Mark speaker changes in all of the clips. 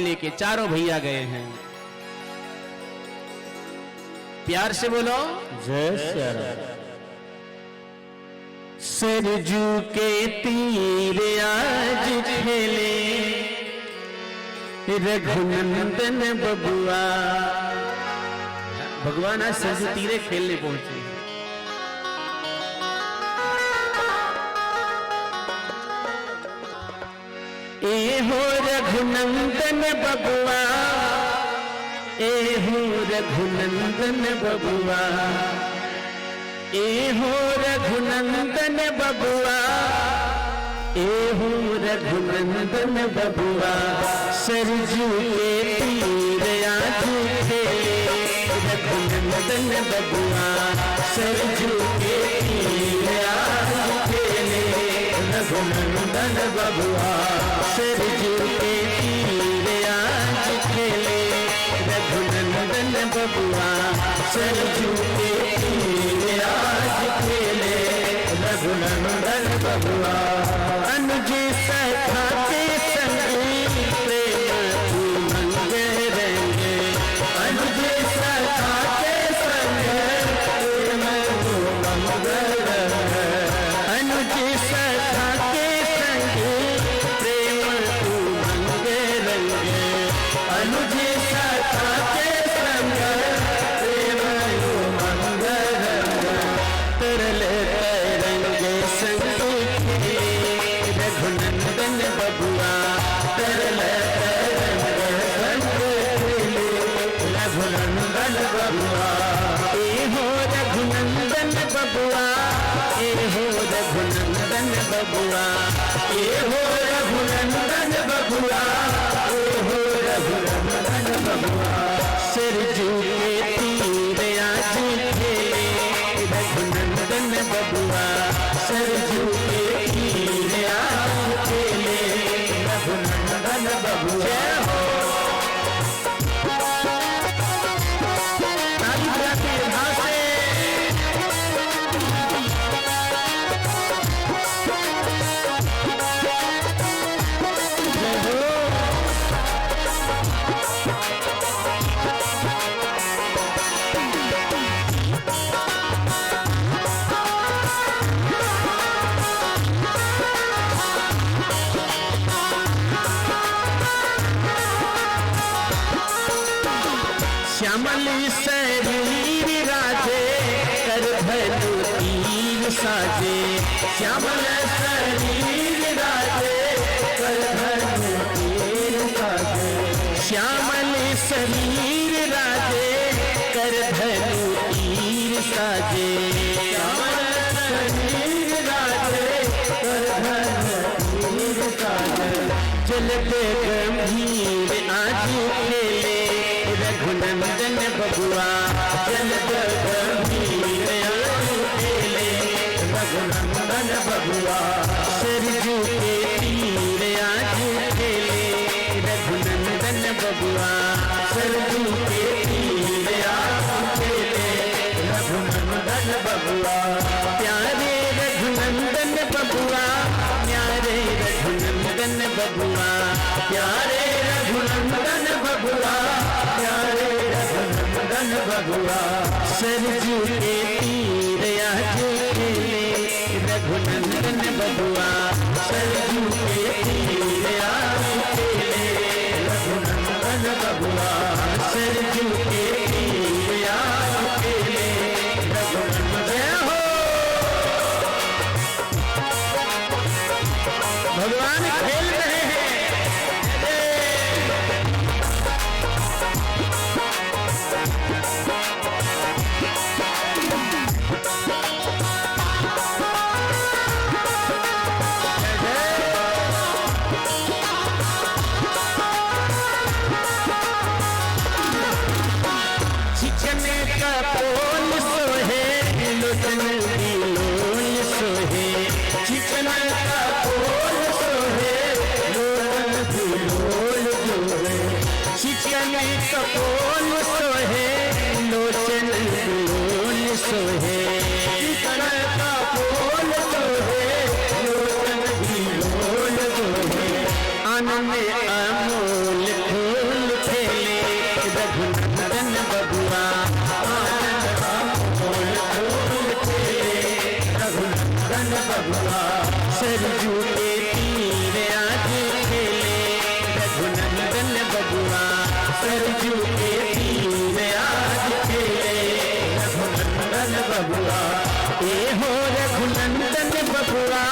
Speaker 1: लेके चारों भैया गए हैं। प्यार से बोलो
Speaker 2: जय श्री राम।
Speaker 1: सरजू के तीर आज खेले रघुनंदन बबुआ। भगवान आज सरजू तीरे खेलने पहुंचे। ए हो रघुनंदन बबुआ, ए हो रघुनंदन बबुआ, ए हो रघुनंदन बबुआ, ए हो रघुनंदन बबुआ। सरजू के तीर आज खेले रघुनंदन बबुआ, सरजू के तीर आज खेले रघुनंदन बबुआ, सरजू के तीर आज खेले रघुनंदन बबुआ, सरजू के तीर आज खेले रघुनंदन बबुआ। अनुज सखा के संग प्रेम उमंग रंगे, अनुज सखा के संग प्रेम उमंग रंगे, अनुज सखा के संग प्रेम उमंग रंगे, अनुज सखा के संग प्रेम उमंग रंगे। तरल तरंगे संग खेले रघुनंदन बबुआ, तरल तरंगे संग खेले रघुनंदन बबुआ। ए हो रघुनंदन बबुआ, ए हो रघुनंदन बबुआ, ए हो रघुनंदन बबुआ, ए हो रघुनंदन बबुआ। सरजू के तीर आज खेले रघुनंदन बबुआ, सरजू के तीर आज खेले रघुनंदन बबुआ। ताली बजाते भाषे श्यामल शरीर राजे कर धनु तीर साजे, श्यामल शरीर राजे कर धनु तीर साजे, श्यामल शरीर राजे कर धनु तीर साजे, श्यामल शरीर राजे कर धनु तीर साजे। चलते गंभीर आज खेले रघुनंदन बबुआ, चलत गंभीर आज खेले रघुनंदन बबुआ। सरजू के तीर आज खेले रघुनंदन बबुआ, सरजू के तीर आज खेले रघुनंदन बबुआ। प्यारे रघुनंदन बबुआ, प्यारे रघुनंदन बबुआ, प्यारे रघुनंदन बबुआ, प्यारे रघुनंदन बबुआ। सरजू के तीर आज खेले रघुनंदन बबुआ, सरजू के तीर आज खेले रघुनंदन बबुआ, सरजू के तीर आज खेले रघुनंदन। हो भगवान खेल रहे हैं। चिकने का पोल सोहे लोचन की लोल सोहे, चिकना का पोल सोहे लोचन की लोल सोहे, चिकने का पोल सोहे लोचन की लोल सोहे, चिकना का पोल सोहे लोचन की लोल सोहे। आनंद अमोल बबुआ सरजू के तीर आज खेले रघुनंदन बबुआ सरजू के तीर आज खेले रघुनंदन बबुआ ए हो रघुनंदन बबुआ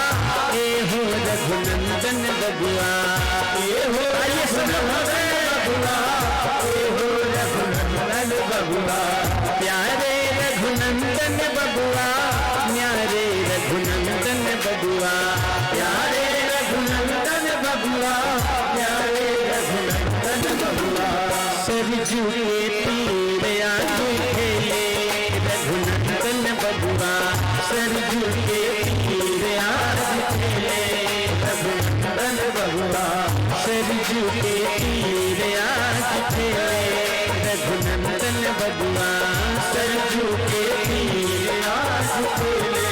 Speaker 1: ए हो रघुनंदन बबुआ ए हो रघुनंदन बबुआ ए हो रघुनंदन बबुआ प्यारे रघुनंदन बबुआ न्यारे रघुनंदन बबुआ प्यारे रघुनंदन बबुआ प्यारे रघुनंदन बबुआ सरजू के तीर आज खेले रघुनंदन बबुआ सरजू के तीर आज खेले रघुनंदन बबुआ सरजू के तीर आज खेले रघुनंदन बबुआ सरजू के तीर आज खेले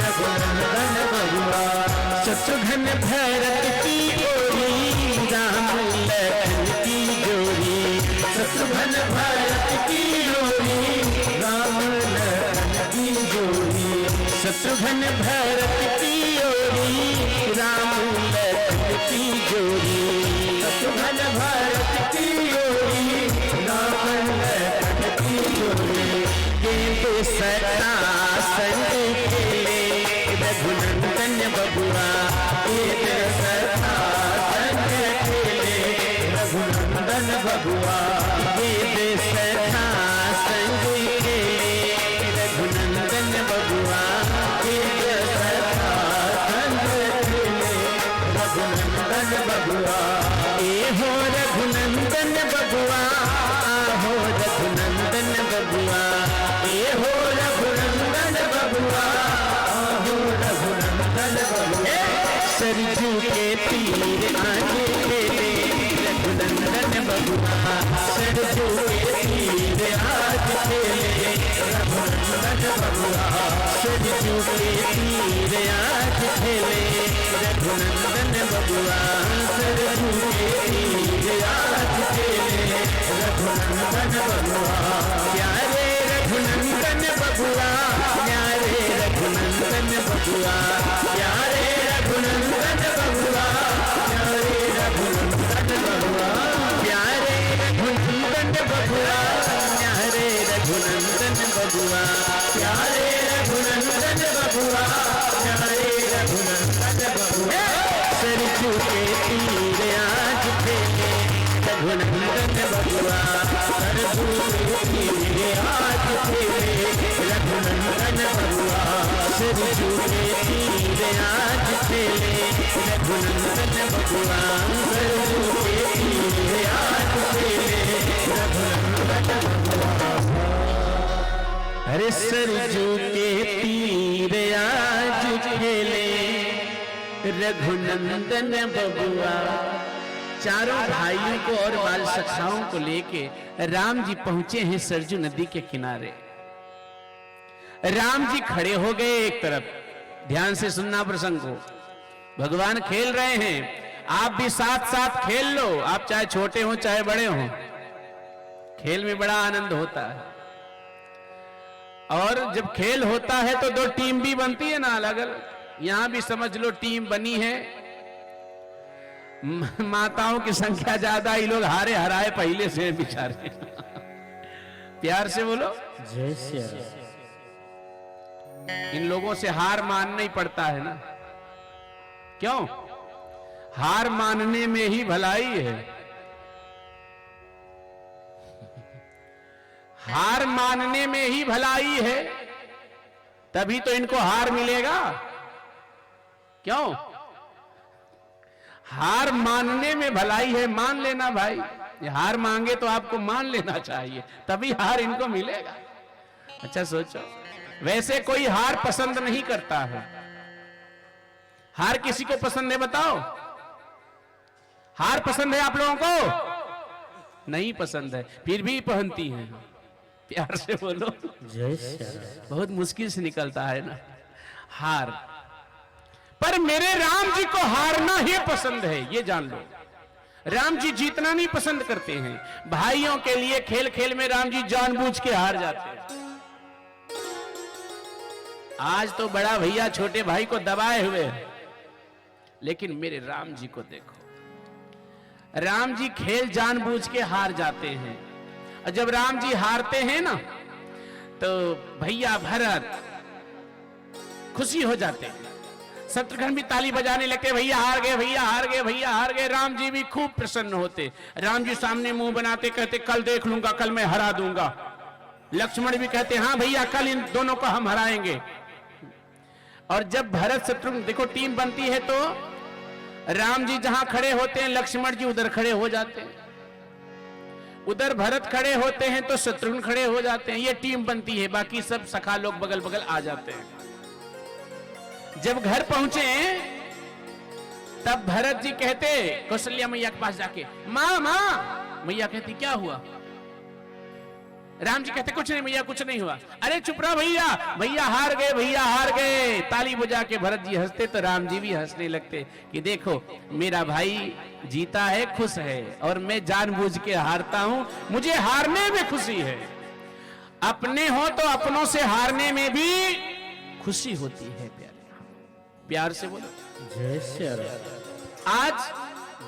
Speaker 1: रघुनंदन बबुआ शत्रुघ्न भरत की ओरी राम लखन की जोड़ी शत्रुघ्न भरत की ओरी राम लखन की जोड़ी शत्रुघ्न भरत की ओरी राम लखन की जोड़ी शत्रुघ्न भरत की ओरी राम लखन की जोड़ी केतु सखा संग खेले रघुनंदन बबुआ केतु सखा संग खेले रघुनंदन बबुआ केतु सखा संग खेले रघुनंदन बबुआ केतु सखा संग खेले रघुनंदन बबुआ ए हो रघुनंदन बबुआ आहो रघुनंदन बबुआ ए हो रघुनंदन बबुआ आहो रघुनंदन बबुआ सरजू के तीर आज खेले रघुनंदन बबुआ सरजू के तीर आज खेले रघुनंदन बबुआ सरजू के तीर आज खेले रघुनंदन बबुआ सरजू के तीर आज खेले रघुनंदन बबुआ प्यारे रघुनंदन बबुआ प्यारे रघुनंदन बबुआ प्यारे रघुनंदन बबुआ प्यारे रघुनंदन बबुआ प्यारे रघुनंदन बबुआ प्यारे रघुनंदन बबुआ प्यारे रघुनंदन बबुआ प्यारे रघुनंदन बबुआ सरजू के तीर आज खेले रघुनंदन बबुआ सरजू के तीर आज खेले रघुनंदन बबुआ सरजू के तीर आज खेले रघुनंदन बबुआ सरजू के तीर आज खेले रघुनंदन बबुआ अरे सरजू के तीर आज खेले रघुनंदन बबुआ चारों भाइयों को और बाल सखाओं को लेके राम जी पहुंचे हैं सरजू नदी के किनारे। राम जी खड़े हो गए एक तरफ, ध्यान से सुनना प्रसंग को। भगवान खेल रहे हैं, आप भी साथ साथ खेल लो, आप चाहे छोटे हो चाहे बड़े हो, खेल में बड़ा आनंद होता है। और जब खेल होता है तो दो टीम भी बनती है ना अलग अलग, यहां भी समझ लो टीम बनी है। माताओं की संख्या ज्यादा, ये लोग हारे हराए पहले से बेचारे। प्यार से बोलो
Speaker 2: जय श्री राम।
Speaker 1: इन लोगों से हार मानना ही पड़ता है ना, क्यों? हार मानने में ही भलाई है। हार मानने में ही भलाई है, तभी तो इनको हार मिलेगा। क्यों? हार मानने में भलाई है, मान लेना भाई। ये हार मांगे तो आपको मान लेना चाहिए, तभी हार इनको मिलेगा। अच्छा सोचो, वैसे कोई हार पसंद नहीं करता है। हार किसी को पसंद है बताओ? हार पसंद है आप लोगों को? नहीं पसंद है, फिर भी पहनती हैं। प्यार से बोलो
Speaker 2: जय श्री राम।
Speaker 1: बहुत मुश्किल से निकलता है ना हार। पर मेरे राम जी को हारना ही पसंद है, ये जान लो। राम जी जीतना नहीं पसंद करते हैं। भाइयों के लिए खेल खेल में राम जी जानबूझ के हार जाते हैं। आज तो बड़ा भैया छोटे भाई को दबाए हुए है, लेकिन मेरे राम जी को देखो, राम जी खेल जानबूझ के हार जाते हैं। और जब राम जी हारते हैं ना, तो भैया भरत खुशी हो जाते हैं, शत्रुघ्न भी ताली बजाने लगते, भैया हार गए, भैया हार गए, भैया हार गए। राम जी भी खूब प्रसन्न होते, राम जी सामने मुंह बनाते, कहते कल देख लूंगा, कल मैं हरा दूंगा। लक्ष्मण भी कहते हाँ भैया कल इन दोनों को हम हराएंगे। और जब भरत शत्रुघ्न देखो टीम बनती है, तो राम जी जहां खड़े होते हैं लक्ष्मण जी उधर खड़े हो जाते हैं, उधर भरत खड़े होते हैं तो शत्रुघ्न खड़े हो जाते हैं, ये टीम बनती है। बाकी सब सखा लोग बगल बगल आ जाते हैं। जब घर पहुंचे तब भरत जी कहते कौशल्या मैया के पास जाके, मां मां। मैया कहती क्या हुआ? राम जी कहते कुछ नहीं मैया, कुछ नहीं हुआ। अरे चुप रहो भैया, भैया हार गए, भैया हार गए। ताली बजा के भरत जी हंसते तो राम जी भी हंसने लगते कि देखो मेरा भाई जीता है, खुश है, और मैं जानबूझ के हारता हूं, मुझे हारने में खुशी है। अपने हो तो अपनों से हारने में भी खुशी होती है। प्यारे प्यार से बोलो
Speaker 2: जय श्री राम।
Speaker 1: आज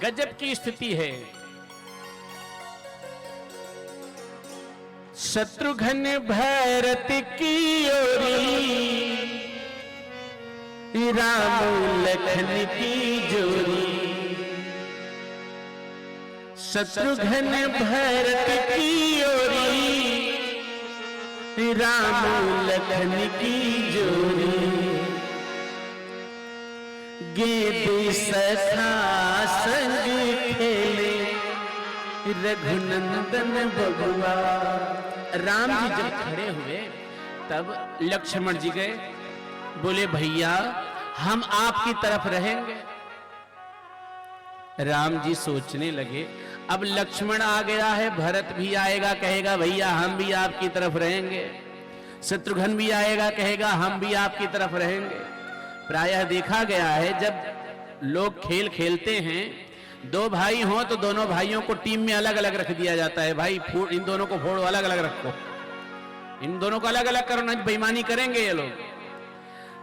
Speaker 1: गजब की स्थिति है। शत्रुघ्न भरत की ओरी, राम लखन की जोड़ी। शत्रुघ्न भरत की ओरी, राम लखन की जोड़ी। गेंद सखा संग खेले, रघुनंदन बबुआ। राम जी जब खड़े हुए तब लक्ष्मण जी गए, बोले भैया हम आपकी तरफ रहेंगे। राम जी सोचने लगे अब लक्ष्मण आ गया है, भरत भी आएगा कहेगा भैया हम भी आपकी तरफ रहेंगे, शत्रुघ्न भी आएगा कहेगा हम भी आपकी तरफ रहेंगे। प्रायः देखा गया है जब लोग खेल खेलते हैं, दो भाई हों तो दोनों भाइयों को टीम में अलग अलग रख दिया जाता है। भाई इन दोनों को फोड़ो, अलग अलग रखो, इन दोनों को अलग अलग करो, नहीं बेईमानी करेंगे ये लोग।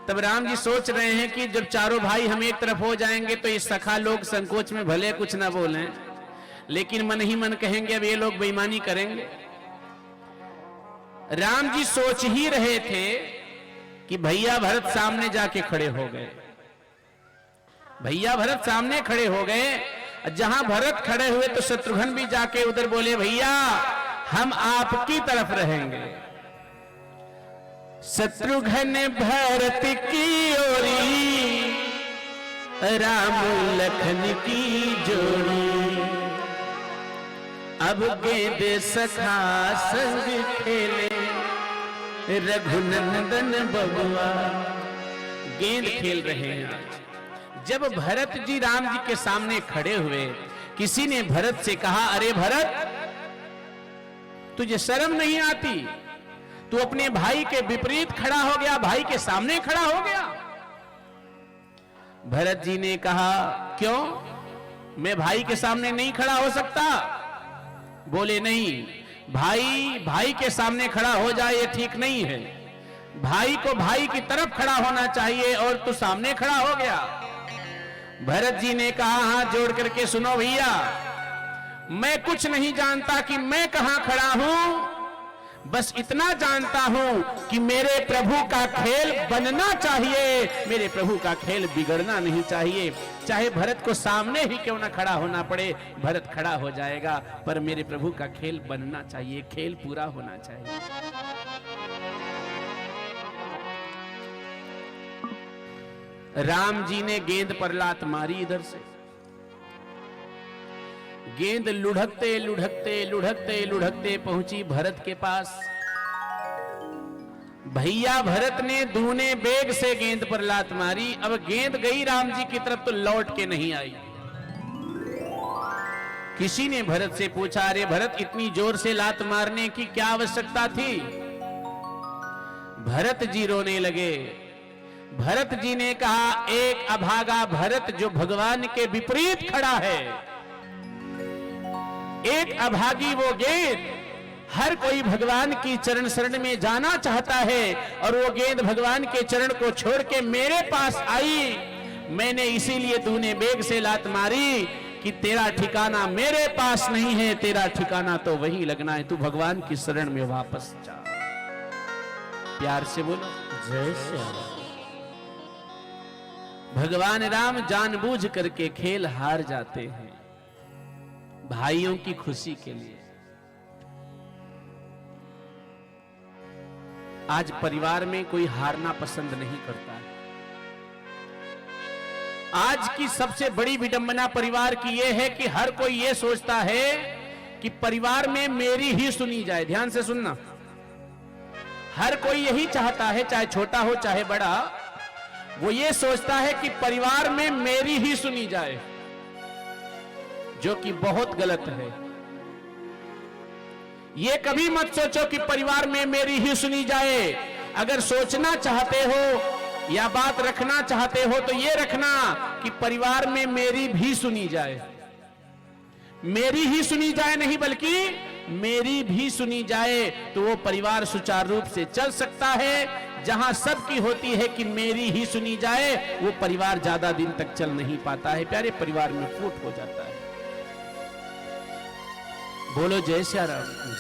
Speaker 1: तब राम जी सोच रहे हैं कि जब चारों भाई हम एक तरफ हो जाएंगे तो ये सखा लोग संकोच में भले कुछ ना बोलें, लेकिन मन ही मन कहेंगे अब ये लोग बेईमानी करेंगे। राम जी सोच ही रहे थे कि भैया भरत सामने जाके खड़े हो गए। भैया भरत सामने खड़े हो गए, जहां भरत खड़े हुए तो शत्रुघ्न भी जाके उधर बोले भैया हम आपकी तरफ रहेंगे। शत्रुघ्न भरत की ओरी, राम लखन की जोड़ी। अब गेंद सखा संग खेले, रघुनंदन बबुआ। गेंद खेल रहे हैं आज। जब भरत जी राम जी के सामने खड़े हुए, किसी ने भरत से कहा अरे भरत तुझे शर्म नहीं आती, तू अपने भाई के विपरीत खड़ा हो गया, भाई के सामने खड़ा हो गया। भरत जी ने कहा क्यों, मैं भाई के सामने नहीं खड़ा हो सकता? बोले नहीं, भाई भाई के सामने खड़ा हो जाए ये ठीक नहीं है, भाई को भाई की तरफ खड़ा होना चाहिए, और तू सामने खड़ा हो गया। भरत जी ने कहा हाथ जोड़ करके सुनो भैया, मैं कुछ नहीं जानता कि मैं कहां खड़ा हूं, बस इतना जानता हूं कि मेरे प्रभु का खेल बनना चाहिए, मेरे प्रभु का खेल बिगड़ना नहीं चाहिए। चाहे भरत को सामने ही क्यों ना खड़ा होना पड़े, भरत खड़ा हो जाएगा, पर मेरे प्रभु का खेल बनना चाहिए, खेल पूरा होना चाहिए। राम जी ने गेंद पर लात मारी इधर से, गेंद लुढ़कते लुढ़कते लुढ़कते लुढ़कते पहुंची भरत के पास। भैया भरत ने दूने बेग से गेंद पर लात मारी। अब गेंद गई राम जी की तरफ तो लौट के नहीं आई। किसी ने भरत से पूछा अरे भरत इतनी जोर से लात मारने की क्या आवश्यकता थी? भरत जी रोने लगे। भरत जी ने कहा एक अभागा भरत जो भगवान के विपरीत खड़ा है, एक अभागी वो गेंद हर कोई भगवान की चरण शरण में जाना चाहता है और वो गेंद भगवान के चरण को छोड़ के मेरे पास आई। मैंने इसीलिए तूने बेग से लात मारी कि तेरा ठिकाना मेरे पास नहीं है, तेरा ठिकाना तो वहीं लगना है। तू भगवान की शरण में वापस जा। प्यार से बोलो
Speaker 2: जय श्री राम।
Speaker 1: भगवान राम जानबूझ करके खेल हार जाते हैं भाइयों की खुशी के लिए। आज परिवार में कोई हारना पसंद नहीं करता है। आज की सबसे बड़ी विडंबना परिवार की यह है कि हर कोई यह सोचता है कि परिवार में मेरी ही सुनी जाए। ध्यान से सुनना, हर कोई यही चाहता है, चाहे छोटा हो चाहे बड़ा, वो ये सोचता है कि परिवार में मेरी ही सुनी जाए, जो कि बहुत गलत है। ये कभी मत सोचो कि परिवार में मेरी ही सुनी जाए। अगर सोचना चाहते हो या बात रखना चाहते हो तो ये रखना कि परिवार में मेरी भी सुनी जाए। मेरी ही सुनी जाए नहीं, बल्कि मेरी भी सुनी जाए, तो वो परिवार सुचारू रूप से चल सकता है। जहां सबकी होती है कि मेरी ही सुनी जाए, वो परिवार ज्यादा दिन तक चल नहीं पाता है प्यारे, परिवार में फूट हो जाता है। बोलो जय श्री राम।